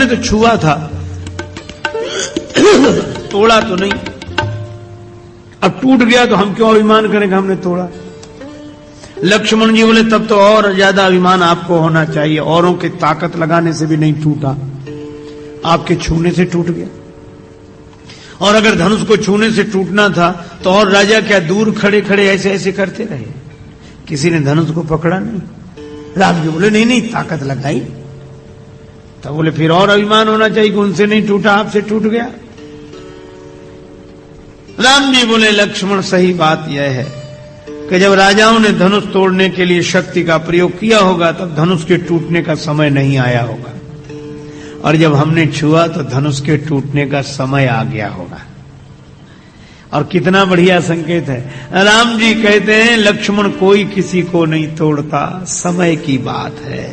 हमने तो छुआ था, तोड़ा तो नहीं। अब टूट गया तो हम क्यों अभिमान करें कि हमने तोड़ा। लक्ष्मण जी बोले तब तो और ज्यादा अभिमान आपको होना चाहिए, औरों की ताकत लगाने से भी नहीं टूटा, आपके छूने से टूट गया। और अगर धनुष को छूने से टूटना था तो और राजा क्या दूर खड़े खड़े ऐसे ऐसे करते रहे, किसी ने धनुष को पकड़ा नहीं। राम जी बोले नहीं नहीं ताकत लगाई। तो बोले फिर और अभिमान होना चाहिए कि उनसे नहीं टूटा, आपसे टूट गया। राम जी बोले लक्ष्मण सही बात यह है कि जब राजाओं ने धनुष तोड़ने के लिए शक्ति का प्रयोग किया होगा तब धनुष के टूटने का समय नहीं आया होगा, और जब हमने छुआ तो धनुष के टूटने का समय आ गया होगा। और कितना बढ़िया संकेत है। राम जी कहते हैं लक्ष्मण कोई किसी को नहीं तोड़ता, समय की बात है,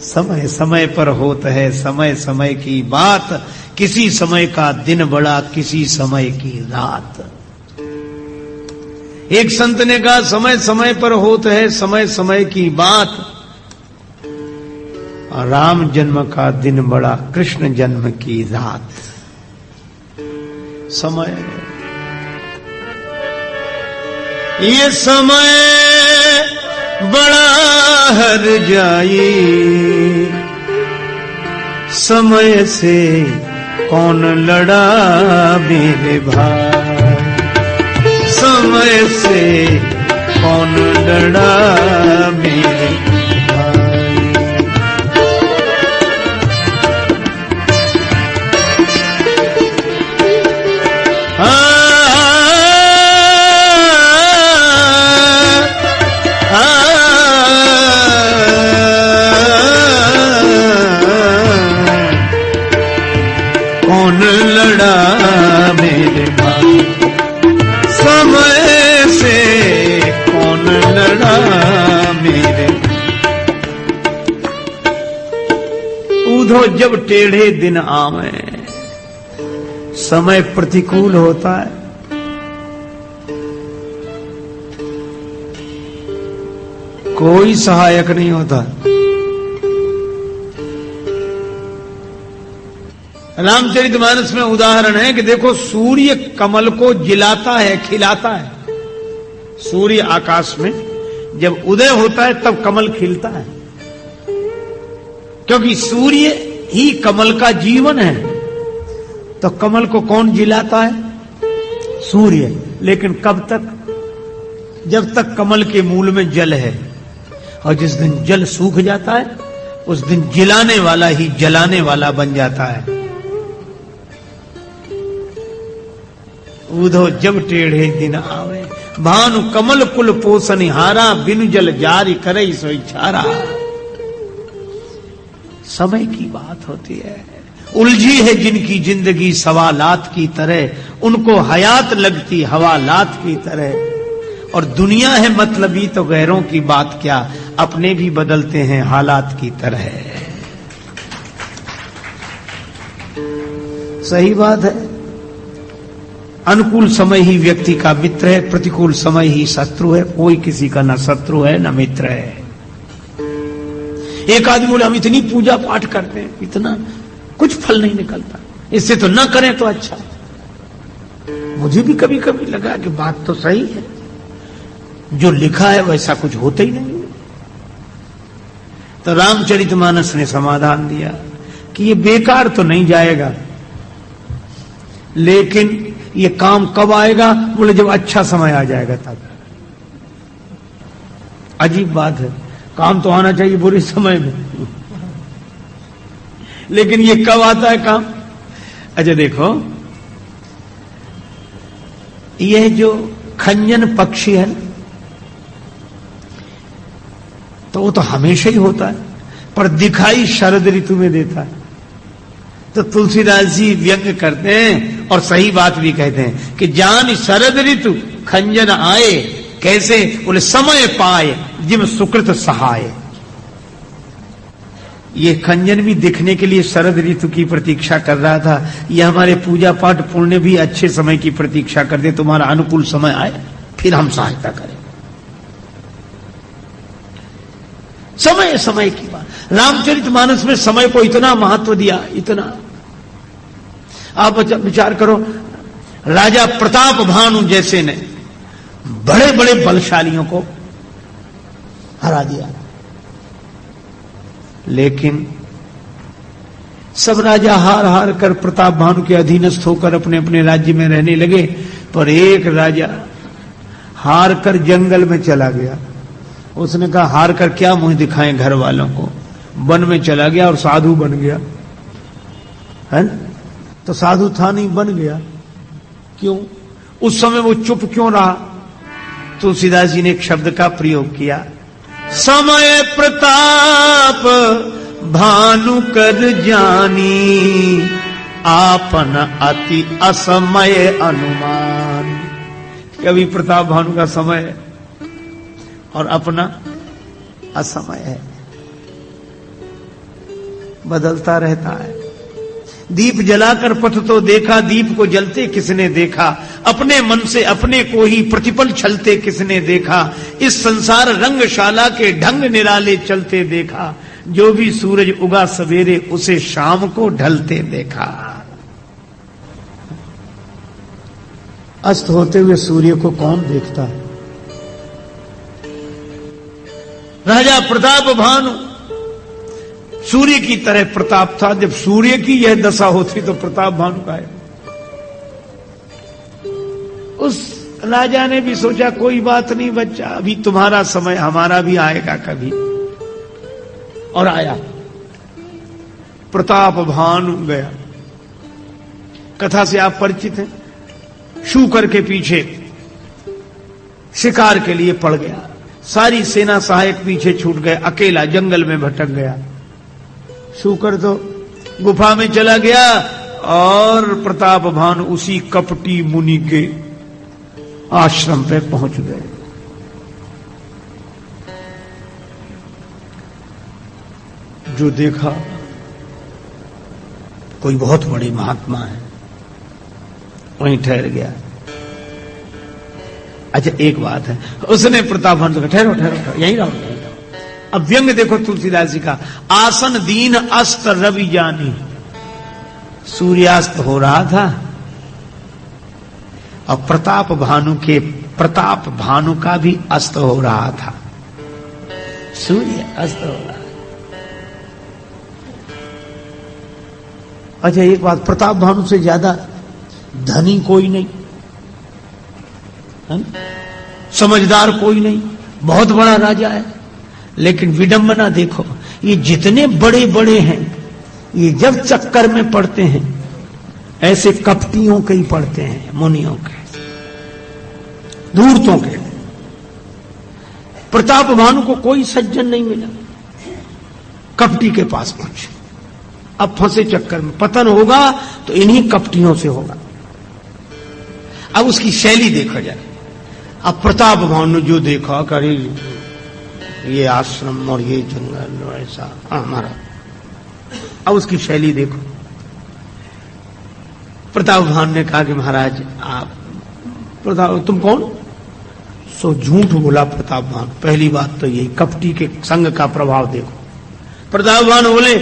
समय समय पर होता है, समय समय की बात, किसी समय का दिन बड़ा किसी समय की रात। एक संत ने कहा समय समय पर होता है, समय समय की बात, और राम जन्म का दिन बड़ा कृष्ण जन्म की रात। समय ये समय बड़ा हर जाई, समय से कौन लड़ा मेरे भाई, समय से कौन लड़ा मेरे भाई। कौन लड़ा मेरे भाई, समय से कौन लड़ा मेरे। उधो जब टेढ़े दिन आवे, समय प्रतिकूल होता है। कोई सहायक नहीं होता। रामचरितमानस में उदाहरण है कि देखो सूर्य कमल को जिलाता है, खिलाता है। सूर्य आकाश में जब उदय होता है तब कमल खिलता है, क्योंकि सूर्य ही कमल का जीवन है। तो कमल को कौन जिलाता है? सूर्य। लेकिन कब तक? जब तक कमल के मूल में जल है, और जिस दिन जल सूख जाता है उस दिन जिलाने वाला ही जलाने वाला बन जाता है। उधो जब टेढ़े दिन आवे, भानु कमल कुल पोषण हारा, बिनु जल जारी करे सोई छारा। समय की बात होती है। उलझी है जिनकी जिंदगी सवालात की तरह, उनको हयात लगती हवालात की तरह। और दुनिया है मतलबी तो गैरों की बात क्या, अपने भी बदलते हैं हालात की तरह। सही बात है। अनुकूल समय ही व्यक्ति का मित्र है, प्रतिकूल समय ही शत्रु है। कोई किसी का न शत्रु है न मित्र है। एक आदमी बोले हम इतनी पूजा पाठ करते हैं, इतना कुछ फल नहीं निकलता, इससे तो न करें तो अच्छा। मुझे भी कभी कभी लगा कि बात तो सही है, जो लिखा है वैसा कुछ होता ही नहीं। तो रामचरितमानस ने समाधान दिया कि ये बेकार तो नहीं जाएगा, लेकिन ये काम कब आएगा? बोले जब अच्छा समय आ जाएगा तब। अजीब बात है, काम तो आना चाहिए बुरे समय में, लेकिन ये कब आता है काम? अच्छा देखो, यह जो खंजन पक्षी है तो वो तो हमेशा ही होता है, पर दिखाई शरद ऋतु में देता है। तो तुलसीदास जी व्यंग करते हैं और सही बात भी कहते हैं कि जान शरद ऋतु खंजन आए, कैसे? बोले समय पाए जिम सुकृत सहाय। ये खंजन भी दिखने के लिए शरद ऋतु की प्रतीक्षा कर रहा था। ये हमारे पूजा पाठ पुण्य भी अच्छे समय की प्रतीक्षा करते, तुम्हारा अनुकूल समय आए फिर हम सहायता करें। समय समय की बात। रामचरितमानस में समय को इतना महत्व दिया, इतना। आप विचार करो, राजा प्रताप भानु जैसे ने बड़े बड़े बलशालियों को हरा दिया, लेकिन सब राजा हार हार कर प्रताप भानु के अधीनस्थ होकर अपने अपने राज्य में रहने लगे। पर एक राजा हार कर जंगल में चला गया। उसने कहा हार कर क्या मुंह दिखाएं घर वालों को, वन में चला गया और साधु बन गया, है ना? तो साधु था नहीं, बन गया। क्यों? उस समय वो चुप क्यों रहा? तुलसीदास जी ने एक शब्द का प्रयोग किया, समय प्रताप भानु कर जानी, आपन अति असमय अनुमान। कभी प्रताप भानु का समय और अपना असमय है, बदलता रहता है। दीप जलाकर पथ तो देखा, दीप को जलते किसने देखा, अपने मन से अपने को ही प्रतिपल छलते किसने देखा, इस संसार रंगशाला के ढंग निराले चलते देखा, जो भी सूरज उगा सवेरे उसे शाम को ढलते देखा। अस्त होते हुए सूर्य को कौन देखता है? राजा प्रताप भानु सूर्य की तरह प्रताप था। जब सूर्य की यह दशा होती तो प्रताप भानु का है। उस राजा ने भी सोचा कोई बात नहीं बच्चा, अभी तुम्हारा समय हमारा भी आएगा कभी। और आया, प्रताप भानु गया। कथा से आप परिचित हैं। शूकर के पीछे शिकार के लिए पड़ गया, सारी सेना सहायक पीछे छूट गए, अकेला जंगल में भटक गया। शूकर तो गुफा में चला गया और प्रताप भानु उसी कपटी मुनि के आश्रम पे पहुंच गए। जो देखा कोई बहुत बड़ी महात्मा है, वहीं ठहर गया। अच्छा एक बात है, उसने प्रताप भानु को ठहरो ठहरो यहीं रहो, यहीं रहो। अब व्यंग देखो तुलसीदास जी का, आसन दीन अस्त रवि जानी। सूर्यास्त हो रहा था और प्रताप भानु का भी अस्त हो रहा था। सूर्य अस्त हो रहा। अच्छा एक बात, प्रताप भानु से ज्यादा धनी कोई नहीं है, समझदार कोई नहीं, बहुत बड़ा राजा है। लेकिन विडंबना देखो, ये जितने बड़े बड़े हैं ये जब चक्कर में पड़ते हैं ऐसे कपटियों के ही पड़ते हैं, मुनियों के, धूर्तों के। प्रताप भानु को कोई सज्जन नहीं मिला, कपटी के पास पहुंचे। अब फंसे चक्कर में, पतन होगा तो इन्हीं कपटियों से होगा। अब उसकी शैली देखा जाए। अब प्रताप भानु जो देखा, करे ये आश्रम और ये जंगल ऐसा हमारा, अब उसकी शैली देखो। प्रताप भानु ने कहा कि महाराज आप, प्रताप तुम कौन? सो झूठ बोला प्रताप भानु। पहली बात तो यही, कपटी के संग का प्रभाव देखो। प्रताप भानु बोले,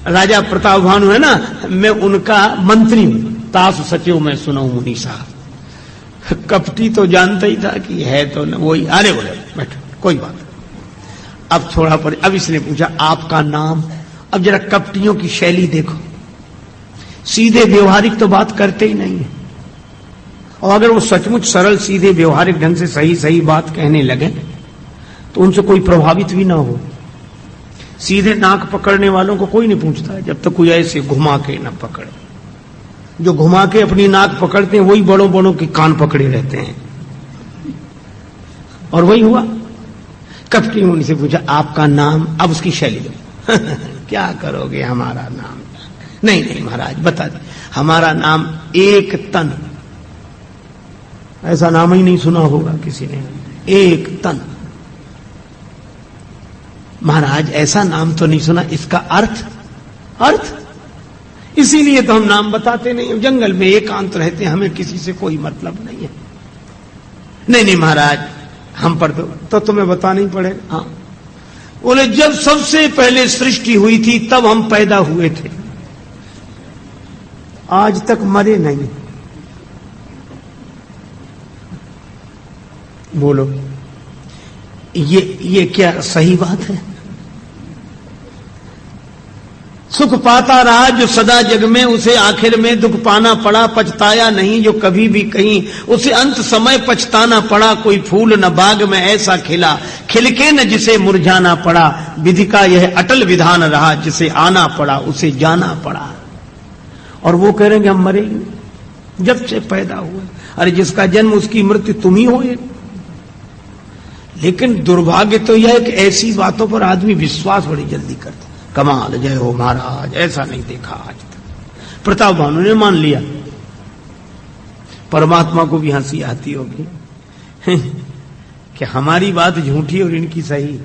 राजा प्रताप भानु है ना, मैं उनका मंत्री हूं, तासु सचिव मैं सुनाऊं मुनि साहब। कपटी तो जानता ही था कि है तो न वही। अरे बोले बैठो कोई बात। अब थोड़ा पर, अब इसने पूछा आपका नाम। अब जरा कपटियों की शैली देखो, सीधे व्यवहारिक तो बात करते ही नहीं है। और अगर वो सचमुच सरल सीधे व्यवहारिक ढंग से सही सही बात कहने लगे तो उनसे कोई प्रभावित भी ना हो। सीधे नाक पकड़ने वालों को कोई नहीं पूछता है, जब तक कोई ऐसे घुमा के ना पकड़े। जो घुमा के अपनी नाक पकड़ते हैं वही बड़ों बड़ों के कान पकड़े रहते हैं। और वही हुआ। कपटी मुनि से पूछा आपका नाम। अब उसकी शैली क्या करोगे, हमारा नाम? नहीं नहीं महाराज बता दे, हमारा नाम एक तन। ऐसा नाम ही नहीं सुना होगा किसी ने, एक तन। महाराज ऐसा नाम तो नहीं सुना, इसका अर्थ? अर्थ इसीलिए तो हम नाम बताते नहीं, जंगल में एकांत रहते हैं, हमें किसी से कोई मतलब नहीं है। नहीं नहीं महाराज हम पर तो तुम्हें बताना ही पड़ेगा। हाँ बोले जब सबसे पहले सृष्टि हुई थी तब हम पैदा हुए थे, आज तक मरे नहीं। बोलो ये क्या सही बात है? सुख पाता रहा जो सदा जग में, उसे आखिर में दुख पाना पड़ा। पछताया नहीं जो कभी भी कहीं, उसे अंत समय पछताना पड़ा। कोई फूल न बाग में ऐसा खिला, खिलके न जिसे मुरझाना पड़ा। विधि का यह अटल विधान रहा, जिसे आना पड़ा उसे जाना पड़ा। और वो कह रहे हैं कि हम मरेंगे जब से पैदा हुए। अरे जिसका जन्म उसकी मृत्यु तुम ही हो। लेकिन दुर्भाग्य तो यह है कि ऐसी बातों पर आदमी विश्वास बड़ी जल्दी करता। कमाल, जय हो महाराज, ऐसा नहीं देखा आज तक। प्रताप भानु ने मान लिया। परमात्मा को भी हंसी आती होगी कि हमारी बात झूठी और इनकी सही।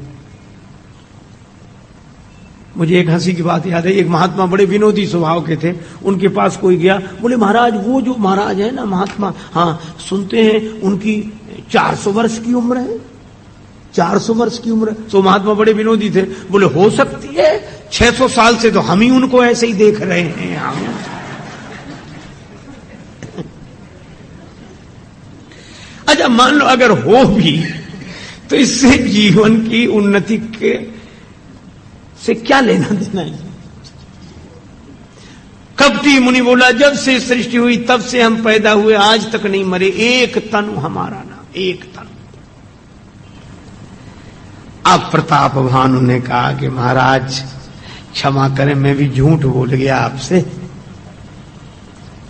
मुझे एक हंसी की बात याद है। एक महात्मा बड़े विनोदी स्वभाव के थे। उनके पास कोई गया, बोले महाराज वो जो महाराज है ना महात्मा, हाँ सुनते हैं उनकी 400 वर्ष की उम्र है। 400 वर्ष की उम्र। तो महात्मा बड़े विनोदी थे, बोले हो सकती है, 600 साल से तो हम ही उनको ऐसे ही देख रहे हैं। अच्छा मान लो अगर हो भी तो इससे जीवन की उन्नति के से क्या लेना देना है? कपटी मुनि बोला जब से सृष्टि हुई तब से हम पैदा हुए, आज तक नहीं मरे। एक तनु हमारा ना, एक तनु। अब प्रताप भानु ने कहा कि महाराज क्षमा करें, मैं भी झूठ बोल गया आपसे,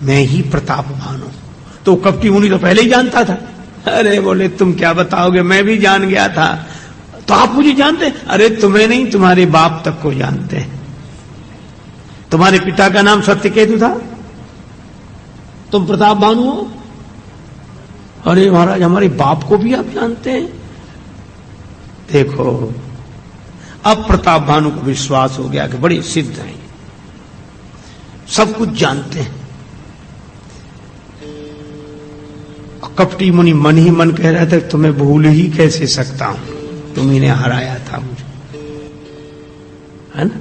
मैं ही प्रताप भानु। तो कपटी मुनि तो पहले ही जानता था। अरे बोले तुम क्या बताओगे, मैं भी जान गया था। तो आप मुझे जानते? अरे तुम्हें नहीं, तुम्हारे बाप तक को जानते हैं। तुम्हारे पिता का नाम सत्यकेतु था, तुम प्रताप भानु हो। अरे महाराज हमारे बाप को भी आप जानते हैं। देखो अब प्रताप भानु को विश्वास हो गया कि बड़े सिद्ध हैं, सब कुछ जानते हैं। कपटी मुनि मन ही मन कह रहा था तुम्हें भूल ही कैसे सकता हूं, तुम्ही ने हराया था मुझे, है ना।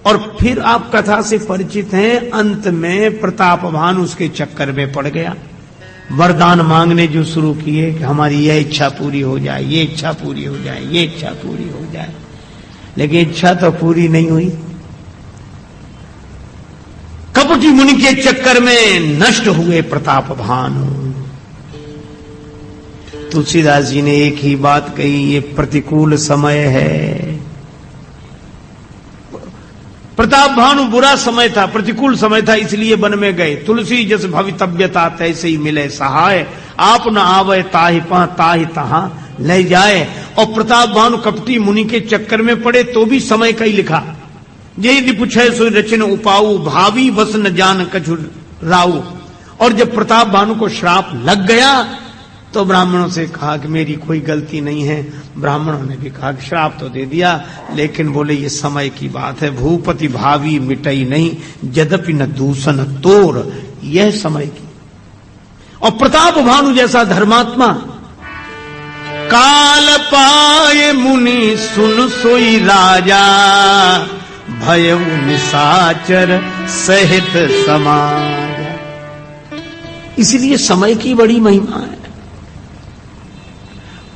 और फिर आप कथा से परिचित हैं। अंत में प्रताप भानु उसके चक्कर में पड़ गया। वरदान मांगने जो शुरू किए कि हमारी यह इच्छा पूरी हो जाए, ये इच्छा पूरी हो जाए, ये इच्छा पूरी हो जाए। लेकिन इच्छा तो पूरी नहीं हुई। कपटी मुनि के चक्कर में नष्ट हुए प्रताप भानु। तुलसीदास जी ने एक ही बात कही, ये प्रतिकूल समय है। प्रताप भानु बुरा समय था, प्रतिकूल समय था, इसलिए वन में गए। तुलसी जस भवितव्यता तैसे ही मिले सहाय, आप न आवे ताहि पा ताहि तहां ले जाए। और प्रताप भानु कपटी मुनि के चक्कर में पड़े तो भी समय का ही लिखा। यही पूछे सो रचन उपाऊ, भावी बस न जान कछु राऊ। और जब प्रताप भानु को श्राप लग गया तो ब्राह्मणों से कहा कि मेरी कोई गलती नहीं है। ब्राह्मणों ने भी कहा कि श्राप तो दे दिया, लेकिन बोले ये समय की बात है। भूपति भावी मिटई नहीं, यद्यपि न दूषण तोर, यह समय की। और प्रताप भानु जैसा धर्मात्मा, काल पाए मुनि सुन सोई राजा, भय निशाचर सहित समाज। इसलिए समय की बड़ी महिमा है।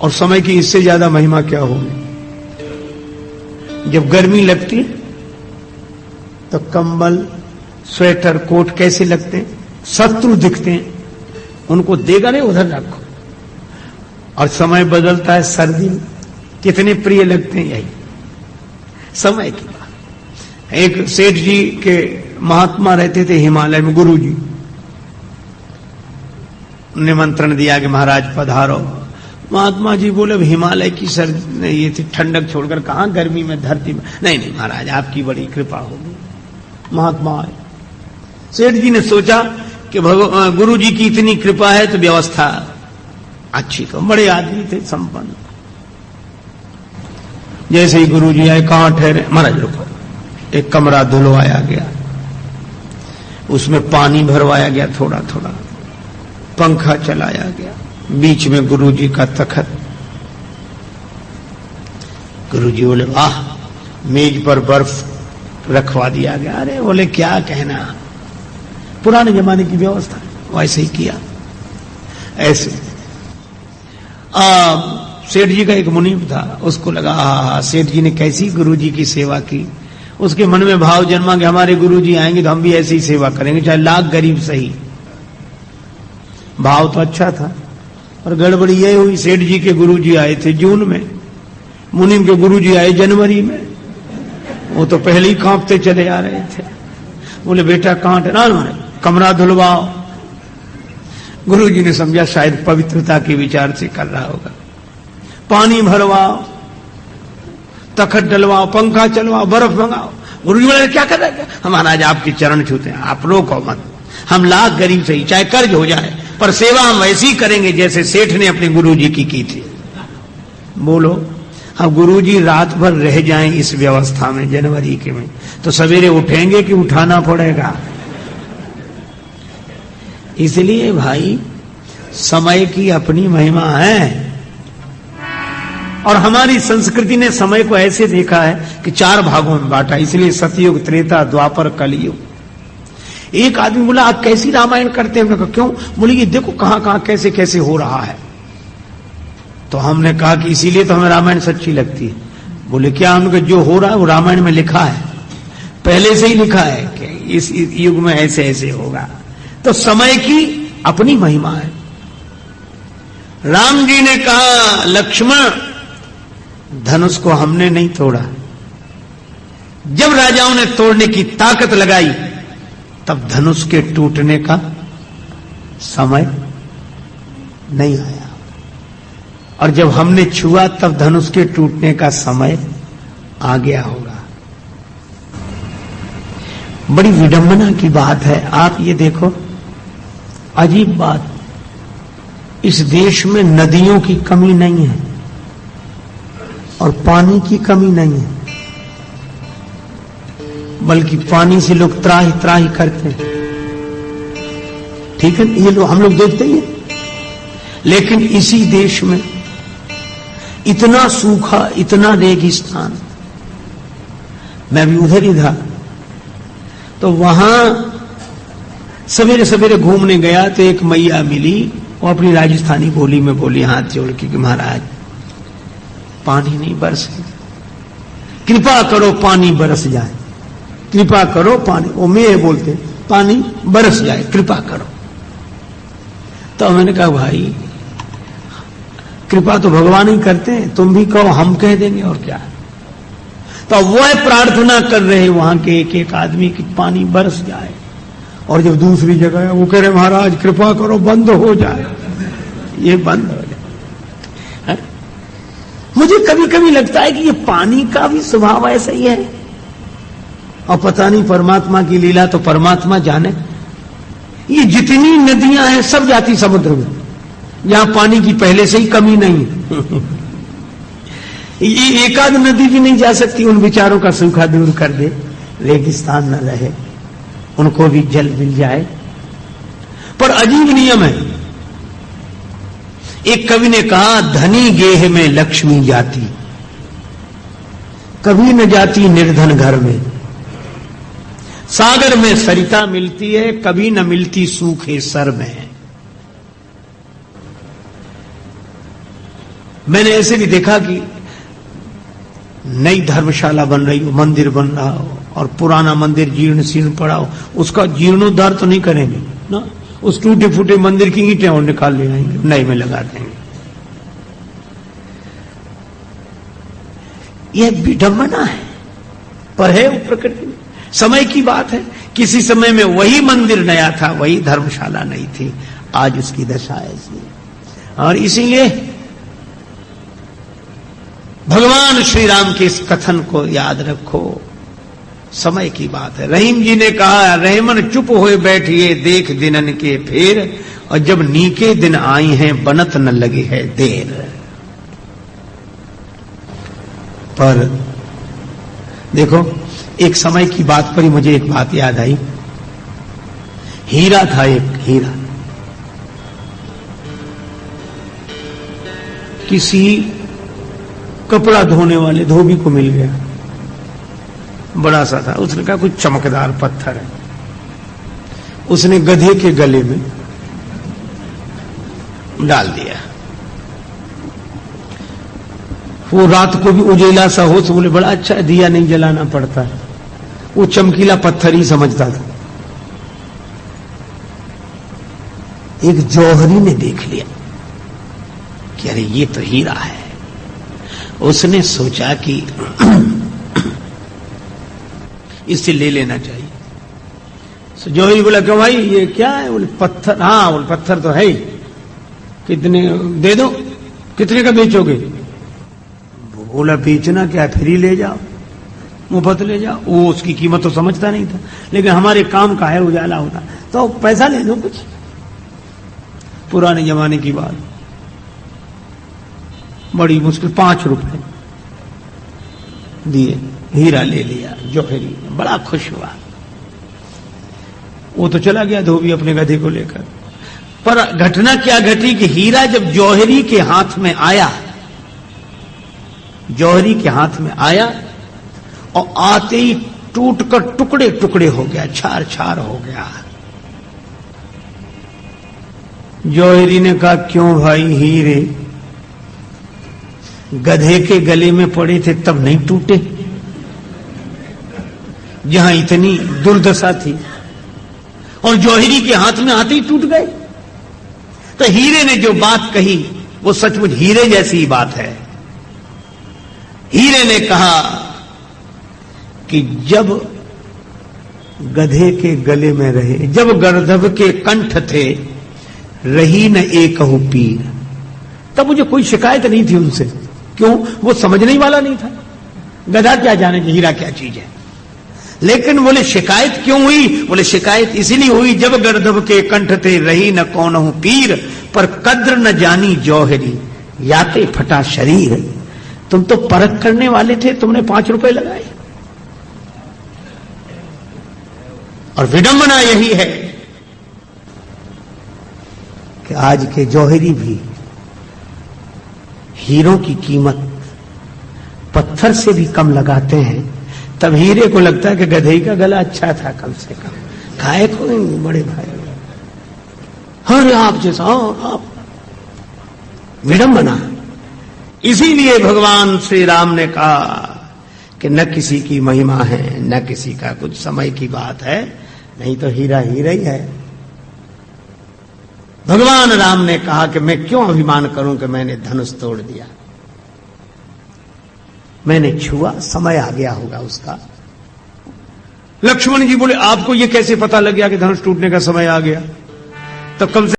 और समय की इससे ज्यादा महिमा क्या होगी? जब गर्मी लगती तो कंबल, स्वेटर, कोट कैसे लगते हैं? शत्रु दिखते हैं, उनको देगा नहीं, उधर रखो। और समय बदलता है, सर्दी में कितने प्रिय लगते हैं, यही समय की बात। एक सेठ जी के महात्मा रहते थे हिमालय में, गुरु जी। निमंत्रण दिया कि महाराज पधारो। महात्मा जी बोले हिमालय की सर्दी ये थी, ठंडक छोड़कर कहां गर्मी में धरती में। नहीं नहीं महाराज आपकी बड़ी कृपा होगी। महात्मा आए। सेठ जी ने सोचा कि गुरु जी की इतनी कृपा है तो व्यवस्था अच्छी, तो बड़े आदमी थे संपन्न। जैसे ही गुरु जी आए, कहां ठहरे? महाराज रुको। एक कमरा धुलवाया गया, उसमें पानी भरवाया गया थोड़ा थोड़ा, पंखा चलाया गया, बीच में गुरु जी का तखत। गुरु जी बोले वाह मेज पर बर्फ रखवा दिया गया। अरे बोले क्या कहना, पुराने जमाने की व्यवस्था, वैसे ही किया। ऐसे सेठ जी का एक मुनीम था, उसको लगा सेठ जी ने कैसी गुरु जी की सेवा की। उसके मन में भाव जन्मा कि हमारे गुरु जी आएंगे तो हम भी ऐसी ही सेवा करेंगे, चाहे लाख गरीब सही। भाव तो अच्छा था, और गड़बड़ी यही हुई, सेठ जी के गुरु जी आए थे जून में, मुनीम के गुरु जी आए जनवरी में। वो तो पहले ही कांपते चले आ रहे थे। बोले बेटा कहां डरा, कमरा धुलवाओ। गुरु जी ने समझा शायद पवित्रता के विचार से कर रहा होगा। पानी भरवाओ, तखत डलवाओ, पंखा चलवाओ, बर्फ मंगाओ। गुरु जी बोले क्या कर रहे हैं? हम महाराज आपके चरण छूते हैं, आप रोको मत, हम लाख गरीब सही, चाहे कर्ज हो जाए, पर सेवा हम वैसी करेंगे जैसे सेठ ने अपने गुरु जी की थी। बोलो, अब गुरु जी रात भर रह जाएं इस व्यवस्था में जनवरी के में, तो सवेरे उठेंगे कि उठाना पड़ेगा। इसलिए भाई समय की अपनी महिमा है, और हमारी संस्कृति ने समय को ऐसे देखा है कि 4 भागों में बांटा। इसलिए सतयुग, त्रेता, द्वापर, कलयुग। एक आदमी बोला आप कैसी रामायण करते हैं? हमने कहा क्यों? बोले ये देखो कहां कहां कैसे कैसे हो रहा है। तो हमने कहा कि इसीलिए तो हमें रामायण सच्ची लगती है। बोले क्या? हमने कहा जो हो रहा है वो रामायण में लिखा है, पहले से ही लिखा है कि इस युग में ऐसे ऐसे होगा। तो समय की अपनी महिमा है। राम जी ने कहा लक्ष्मण धनुष को हमने नहीं तोड़ा, जब राजाओं ने तोड़ने की ताकत लगाई तब धनुष के टूटने का समय नहीं आया, और जब हमने छुआ तब धनुष के टूटने का समय आ गया होगा। बड़ी विडंबना की बात है। आप ये देखो, अजीब बात, इस देश में नदियों की कमी नहीं है और पानी की कमी नहीं है, बल्कि पानी से लोग त्राही त्राही करते हैं। ठीक है, ये लोग हम लोग देखते ही हैं। लेकिन इसी देश में इतना सूखा, इतना रेगिस्तान। मैं भी उधर ही था, तो वहां सवेरे सवेरे घूमने गया तो एक मैया मिली, वो अपनी राजस्थानी बोली में बोली हाथ जोड़ के कि महाराज पानी नहीं बरसे, कृपा करो पानी बरस जाए, कृपा करो पानी। वो मैं बोलते पानी बरस जाए, कृपा करो। तो मैंने कहा भाई कृपा तो भगवान ही करते हैं, तुम भी कहो हम कह देंगे और क्या। तो वह प्रार्थना कर रहे वहां के एक एक आदमी की पानी बरस जाए, और जब दूसरी जगह वो कह रहे महाराज कृपा करो बंद हो जाए, ये बंद हो जाए। मुझे कभी कभी लगता है कि ये पानी का भी स्वभाव ऐसा ही है, और पता नहीं परमात्मा की लीला तो परमात्मा जाने। ये जितनी नदियां हैं सब जाती समुद्र में, यहां पानी की पहले से ही कमी नहीं। ये एक आध नदी भी नहीं जा सकती उन विचारों का सूखा दूर कर दे, रेगिस्तान न रहे, उनको भी जल मिल जाए। पर अजीब नियम है। एक कवि ने कहा धनी गेह में लक्ष्मी जाती, कभी न जाती निर्धन घर में। सागर में सरिता मिलती है, कभी न मिलती सूखे सर में। मैंने ऐसे भी देखा कि नई धर्मशाला बन रही हो, मंदिर बन रहा हो, और पुराना मंदिर जीर्ण शीर्ण पड़ा हो, उसका जीर्णोद्धार तो नहीं करेंगे ना, उस टूटे फूटे मंदिर की ईंटें और निकाल ले आएंगे, नए में लगा देंगे। यह विडंबना है, पर है वो प्रकृति में। समय की बात है, किसी समय में वही मंदिर नया था, वही धर्मशाला नहीं थी, आज उसकी दशा ऐसी है। और इसीलिए भगवान श्री राम के इस कथन को याद रखो, समय की बात है। रहीम जी ने कहा रहमन चुप होए बैठिए देख दिनन के फेर, और जब नीके दिन आई हैं बनत न लगे है देर। पर देखो एक समय की बात पर ही मुझे एक बात याद आई। हीरा था, एक हीरा किसी कपड़ा धोने वाले धोबी को मिल गया। बड़ा सा था। उसने कहा कुछ चमकदार पत्थर है। उसने गधे के गले में डाल दिया। वो रात को भी उजेला सा हो तो बोले बड़ा अच्छा दिया नहीं जलाना पड़ता है। वो चमकीला पत्थर ही समझता था। एक जौहरी ने देख लिया कि अरे ये तो हीरा है। उसने सोचा कि इससे ले लेना चाहिए। तो जौहरी बोला क्यों भाई ये क्या है? बोले पत्थर। हाँ बोले पत्थर तो है ही। कितने दे दो? कितने का बेचोगे? बोला बेचना क्या, फिर ही ले जाओ, मुफ्त ले जाओ। वो उसकी कीमत तो समझता नहीं था, लेकिन हमारे काम का है उजाला होना, तो पैसा ले दो कुछ। पुराने जमाने की बात, बड़ी मुश्किल 5 रुपए दिए, हीरा ले लिया। जौहरी बड़ा खुश हुआ। वो तो चला गया धोबी अपने गधे को लेकर। पर घटना क्या घटी कि हीरा जब जौहरी के हाथ में आया, जौहरी के हाथ में आया और आते ही टूटकर टुकड़े टुकड़े हो गया, छार छार हो गया। जौहरी ने कहा क्यों भाई हीरे गधे के गले में पड़े थे तब नहीं टूटे, जहां इतनी दुर्दशा थी, और जौहरी के हाथ में आते ही टूट गए। तो हीरे ने जो बात कही वो सचमुच हीरे जैसी ही बात है। हीरे ने कहा कि जब गधे के गले में रहे, जब गर्दभ के कंठ थे, रही न एकहु पीर, तब मुझे कोई शिकायत नहीं थी उनसे। क्यों? वो समझने वाला नहीं था। गधा क्या जाने कि हीरा क्या चीज है। लेकिन बोले शिकायत क्यों हुई? बोले शिकायत इसलिए हुई जब गर्दभ के कंठ थे, रही न कौनहु पीर, पर कद्र न जानी जौहरी, याते फटा शरीर। तुम तो परख करने वाले थे, तुमने 5 रुपए लगाए। और विडंबना यही है कि आज के जौहरी भी हीरों की कीमत पत्थर से भी कम लगाते हैं। तब हीरे को लगता है कि गधे का गला अच्छा था, कम से कम खाए को बड़े भाई। अरे आप जैसा आप, विडंबना। इसीलिए भगवान श्री राम ने कहा कि न किसी की महिमा है, न किसी का कुछ, समय की बात है, नहीं तो हीरा हीरा ही है। भगवान राम ने कहा कि मैं क्यों अभिमान करूं कि मैंने धनुष तोड़ दिया, मैंने छुआ, समय आ गया होगा उसका। लक्ष्मण जी बोले आपको यह कैसे पता लग गया कि धनुष टूटने का समय आ गया? तब कम से